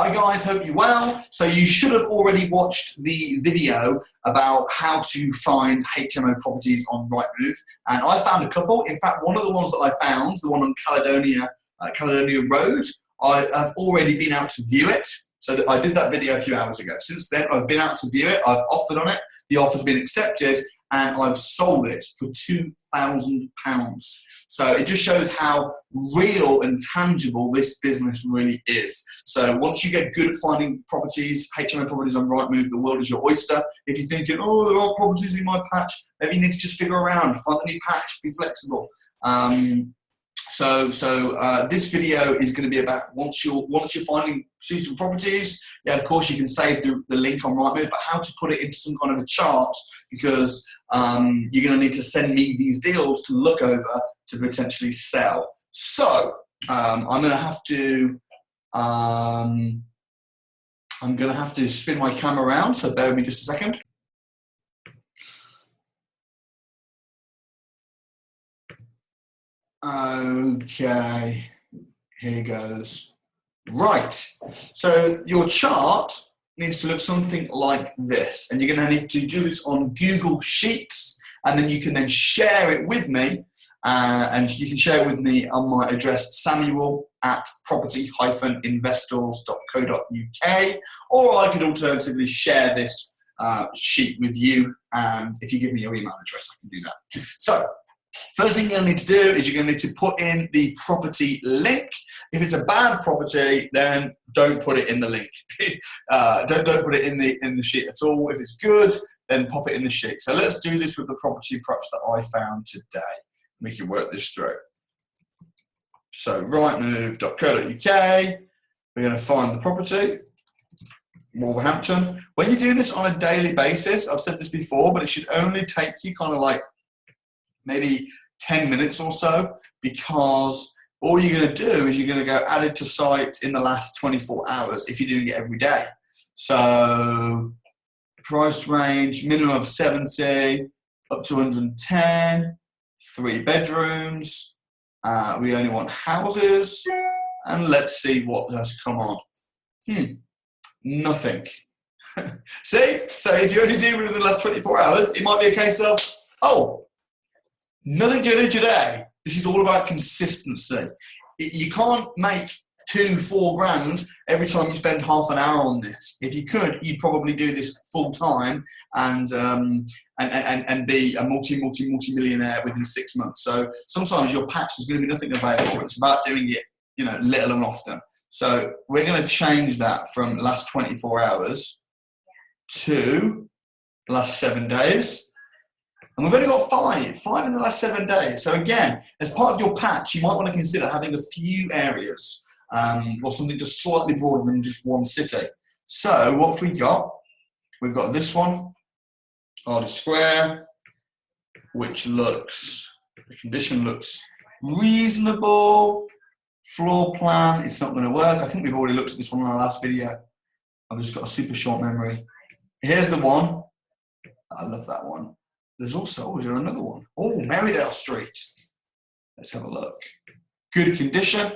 Hi guys, hope you're well. So you should have already watched the video about how to find HMO properties on Rightmove, and I found a couple. In fact, one of the ones that I found, the one on Caledonia Road, I have already been out to view it. So I did that video a few hours ago. Since then, I've been out to view it. I've offered on it. The offer's been accepted, and I've sold it for £2,000. So it just shows how real and tangible this business really is. So once you get good at finding properties, HMO properties on Rightmove, the world is your oyster. If you're thinking, oh, there aren't properties in my patch, maybe you need to just figure around, find the new patch, be flexible. This video is going to be about once you're finding suitable properties. Yeah, of course you can save the link on Rightmove, but how to put it into some kind of a chart, because you're going to need to send me these deals to look over to potentially sell. So I'm going to have to spin my camera around. So bear with me just a second. Okay, here goes. Right, so your chart needs to look something like this, and you're going to need to do this on Google Sheets, and then you can then share it with me, and you can share it with me on my address samuel@property-investors.co.uk, or I could alternatively share this sheet with you, and if you give me your email address, I can do that. So first thing you're going to need to do is you're going to need to put in the property link. If it's a bad property, then don't put it in the link. don't put it in the sheet at all. If it's good, then pop it in the sheet. So let's do this with the property perhaps that I found today. We can work this through. So rightmove.co.uk, we're going to find the property, Wolverhampton. When you do this on a daily basis, I've said this before, but it should only take you kind of like maybe 10 minutes or so, because all you're going to do is you're going to go added to site in the last 24 hours if you're doing it every day. So price range, minimum of 70 up to 110, 3 bedrooms. We only want houses, and let's see what has come on. Nothing. See? So if you're only doing it within the last 24 hours, it might be a case of, oh, nothing to do today. This is all about consistency. You can't make 2-4 grand every time you spend half an hour on this. If you could, you'd probably do this full time and be a multi-millionaire within 6 months. So sometimes your patch is going to be nothing available. It's about doing it, little and often. So we're going to change that from last 24 hours to last 7 days. And we've only got five in the last 7 days. So again, as part of your patch, you might want to consider having a few areas, or something just slightly broader than just one city. So what have we got? We've got this one, Hardy Square, which the condition looks reasonable. Floor plan, it's not going to work. I think we've already looked at this one in our last video. I've just got a super short memory. Here's the one. I love that one. There's also, is there another one? Oh, Merrydale Street. Let's have a look. Good condition.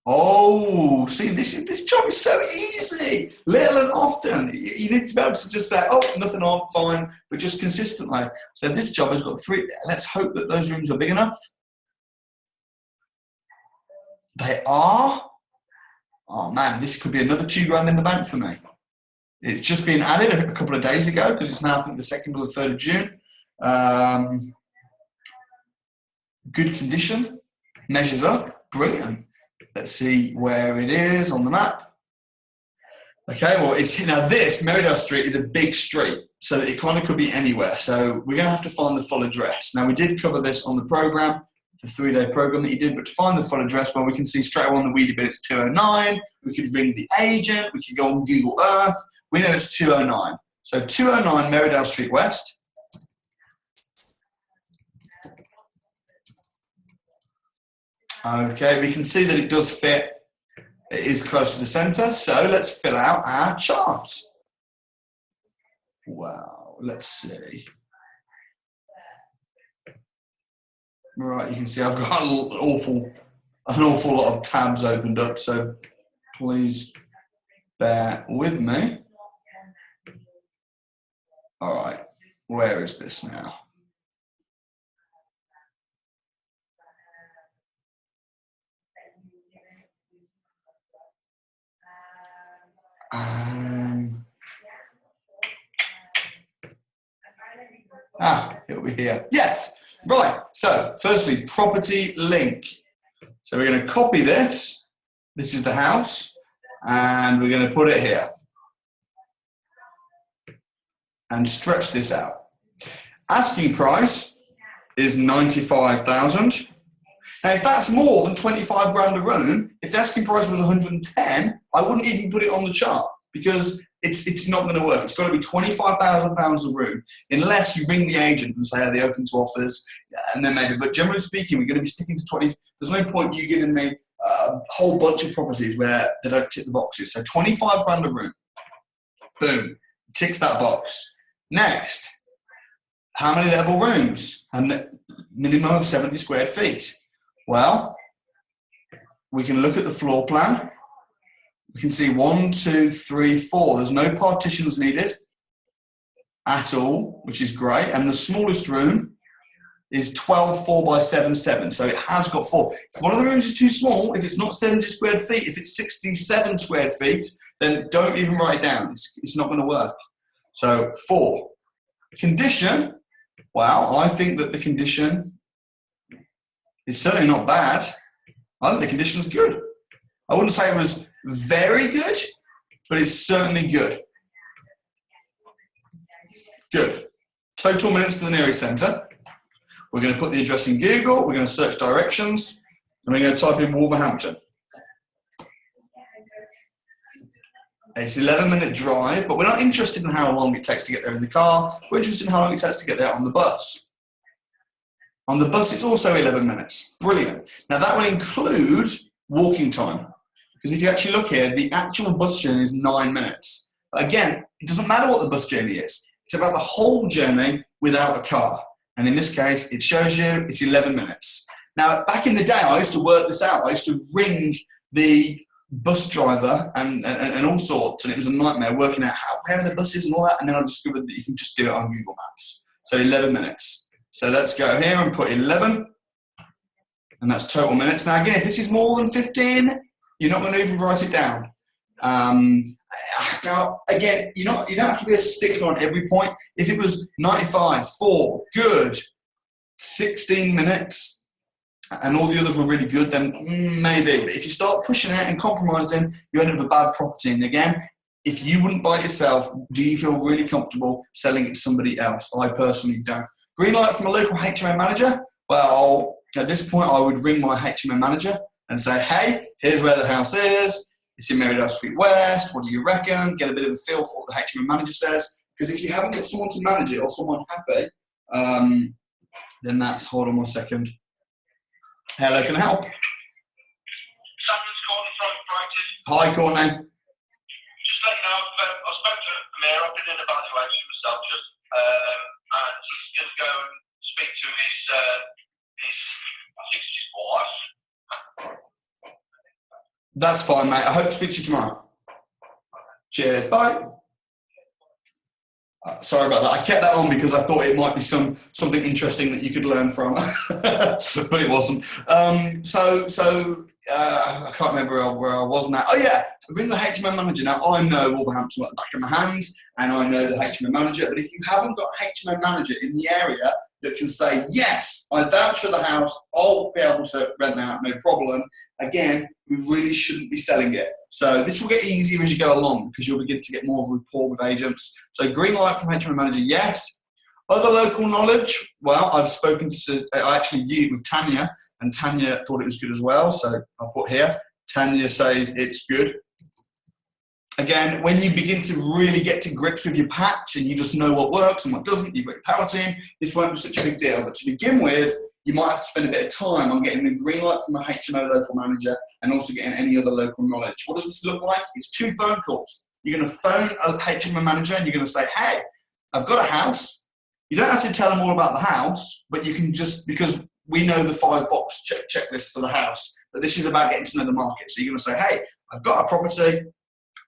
Oh, see, this job is so easy. Little and often. You need to be able to just say, oh, nothing on, fine, but just consistently. So this job has got 3. Let's hope that those rooms are big enough. They are. Oh man, this could be another 2 grand in the bank for me. It's just been added a couple of days ago, because it's now, I think, the 2nd or the 3rd of June. Good condition, measures up, brilliant. Let's see where it is on the map. Okay, well, it's this Merrydale Street is a big street, so it kind of could be anywhere. So we're going to have to find the full address. Now, we did cover this on the program, the 3-day program that you did, but to find the full address, well, we can see straight away on the Weedy Bit it's 209. We could ring the agent. We could go on Google Earth. We know it's 209. So 209 Merrydale Street West. Okay, we can see that it does fit. It is close to the centre. So let's fill out our chart. Wow, let's see. Right, you can see I've got an an awful lot of tabs opened up, so please bear with me. All right, where is this now? It'll be here. Yes, right. So, firstly, property link. So we're going to copy this. This is the house, and we're going to put it here and stretch this out. Asking price is 95,000. Now, if that's more than 25 grand a room, if the asking price was 110, I wouldn't even put it on the chart because it's not going to work. It's got to be 25,000 pounds a room, unless you ring the agent and say, are they open to offers? And then maybe, but generally speaking, we're going to be sticking to 20. There's no point you giving me a whole bunch of properties where they don't tick the boxes. So 25 grand a room, boom, ticks that box. Next, how many level rooms? And the minimum of 70 square feet. Well, we can look at the floor plan. We can see 1, 2, 3, 4. There's no partitions needed at all, which is great. And the smallest room is 12 4 by 7 7. So it has got 4. If one of the rooms is too small, if it's not 70 square feet, if it's 67 square feet, then don't even write it down. It's not going to work. So 4. Condition. Well, I think that the condition is certainly not bad. I think the condition is good. I wouldn't say it was very good, but it's certainly good. Good. Total minutes to the nearest centre. We're going to put the address in Google. We're going to search directions. And we're going to type in Wolverhampton. It's an 11-minute drive, but we're not interested in how long it takes to get there in the car. We're interested in how long it takes to get there on the bus. On the bus, it's also 11 minutes. Brilliant. Now, that will include walking time. Because if you actually look here, the actual bus journey is 9 minutes. But again, it doesn't matter what the bus journey is. It's about the whole journey without a car. And in this case, it shows you it's 11 minutes. Now, back in the day, I used to work this out. I used to ring the bus driver and all sorts, and it was a nightmare working out where are the buses and all that. And then I discovered that you can just do it on Google Maps. So 11 minutes. So let's go here and put 11. And that's total minutes. Now, again, if this is more than 15, you're not going to even write it down. Now, again, you don't have to be a stickler on every point. If it was 95, 4, good, 16 minutes, and all the others were really good, then maybe. But if you start pushing it and compromising, you end up with a bad property. And again, if you wouldn't buy it yourself, do you feel really comfortable selling it to somebody else? I personally don't. Green light from a local HMO manager? Well, at this point, I would ring my HMO manager and say, hey, here's where the house is. It's in Merridale Street West. What do you reckon? Get a bit of a feel for what the HMO manager says. Because if you haven't got someone to manage it or someone happy, then that's, hold on 1 second. Hello, can I help? Someone's calling from Brighton. Hi, Courtney. Just let you know, I spoke to the mayor. I've been in evaluation myself, and he's going to go and speak to his I think it's his wife. That's fine, mate. I hope to speak to you tomorrow. Cheers. Bye. Sorry about that. I kept that on because I thought it might be something interesting that you could learn from, but it wasn't. I can't remember where I was now. Oh yeah, I've written the HMO manager. Now I know Wolverhampton like the back of my hand, and I know the HMO manager. But if you haven't got a HMO manager in the area that can say, yes, I vouch for the house, I'll be able to rent that out, no problem. Again, we really shouldn't be selling it. So this will get easier as you go along because you'll begin to get more of a rapport with agents. So green light from HMO manager, yes. Other local knowledge, well, I've spoken to, I actually viewed with Tanya, and Tanya thought it was good as well. So I'll put here, Tanya says it's good. Again, when you begin to really get to grips with your patch and you just know what works and what doesn't, you've got your power team, this won't be such a big deal. But to begin with, you might have to spend a bit of time on getting the green light from a HMO local manager and also getting any other local knowledge. What does this look like? It's 2 phone calls. You're going to phone a HMO manager and you're going to say, hey, I've got a house. You don't have to tell them all about the house, but you can just, because we know the 5-box checklist for the house, but this is about getting to know the market. So you're going to say, hey, I've got a property,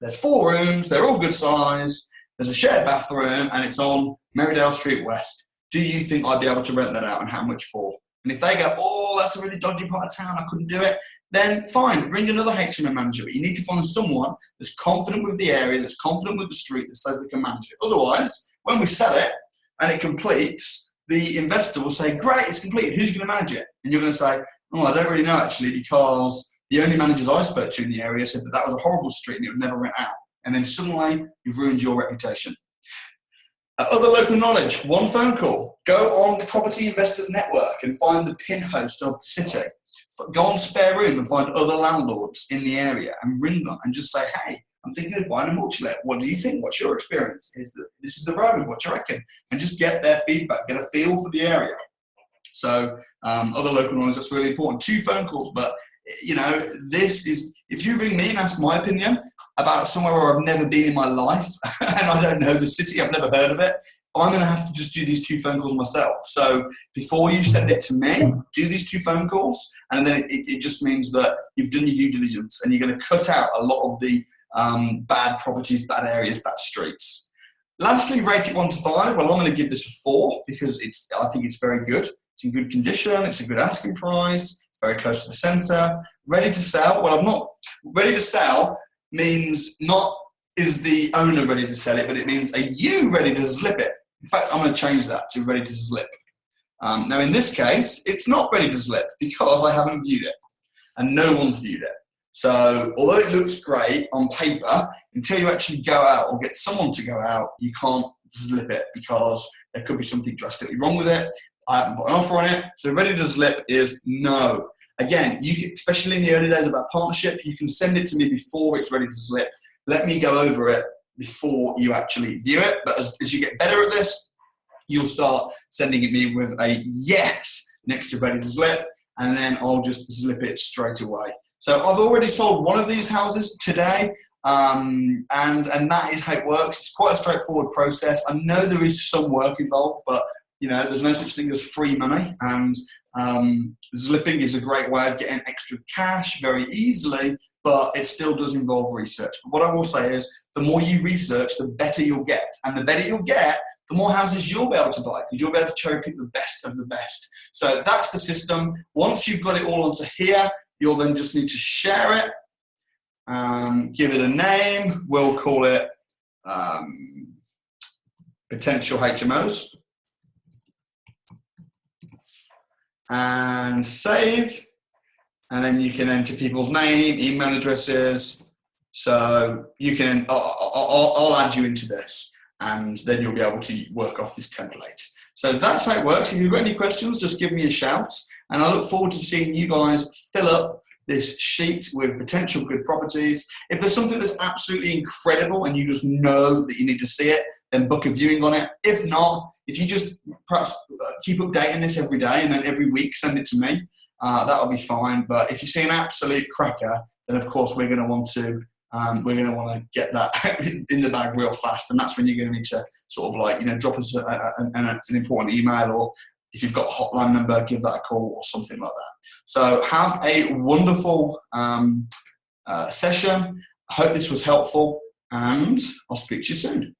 there's 4 rooms, they're all good size, there's a shared bathroom, and it's on Merridale Street West. Do you think I'd be able to rent that out, and how much for? And if they go, oh, that's a really dodgy part of town, I couldn't do it, then fine, ring another HMO manager. But you need to find someone that's confident with the area, that's confident with the street, that says they can manage it. Otherwise, when we sell it and it completes, the investor will say, great, it's completed, who's going to manage it? And you're going to say, oh, I don't really know actually, because the only managers I spoke to in the area said that that was a horrible street and it would never rent out. And then suddenly you've ruined your reputation. Other local knowledge, 1 phone call. Go on Property Investors Network and find the pin host of the city. Go on Spare Room and find other landlords in the area and ring them and just say, hey, I'm thinking of buying a multi-let. What do you think? What's your experience? This is the road. What do you reckon? And just get their feedback, get a feel for the area. So other local knowledge, that's really important. 2 phone calls, but you know, this is, if you ring me and ask my opinion about somewhere where I've never been in my life and I don't know the city, I've never heard of it, I'm going to have to just do these 2 phone calls myself. So before you send it to me, do these 2 phone calls, and then it just means that you've done your due diligence and you're going to cut out a lot of the bad properties, bad areas, bad streets. Lastly, rate it 1 to 5. Well, I'm going to give this a 4 because I think it's very good. It's in good condition. It's a good asking price. Very close to the centre. Ready to sell? Well, I'm not. Ready to sell means not is the owner ready to sell it, but it means are you ready to slip it? In fact, I'm going to change that to ready to slip. Now, in this case, it's not ready to slip because I haven't viewed it and no one's viewed it. So although it looks great on paper, until you actually go out or get someone to go out, you can't slip it because there could be something drastically wrong with it. I haven't put an offer on it, so ready to slip is no. Again, you can, especially in the early days of our partnership, you can send it to me before it's ready to slip. Let me go over it before you actually view it. But as you get better at this, you'll start sending it me with a yes next to ready to slip, and then I'll just slip it straight away. So I've already sold 1 of these houses today, and that is how it works. It's quite a straightforward process. I know there is some work involved, but you know, there's no such thing as free money, and slipping is a great way of getting extra cash very easily, but it still does involve research. But what I will say is the more you research, the better you'll get, and the better you'll get, the more houses you'll be able to buy, because you'll be able to cherry pick the best of the best. So that's the system. Once you've got it all onto here, you'll then just need to share it, give it a name. We'll call it potential HMOs. And save, and then you can enter people's name, email addresses. So you can, I'll add you into this, and then you'll be able to work off this template. So that's how it works. If you've got any questions, just give me a shout, and I look forward to seeing you guys fill up this sheet with potential good properties. If there's something that's absolutely incredible and you just know that you need to see it, then book a viewing on it. If not, if you just perhaps keep updating this every day and then every week send it to me, that'll be fine. But if you see an absolute cracker, then of course we're going to want to get that in the bag real fast, and that's when you're going to need to sort of like, you know, drop us an important email, or if you've got a hotline number, give that a call or something like that. So have a wonderful session. I hope this was helpful, and I'll speak to you soon.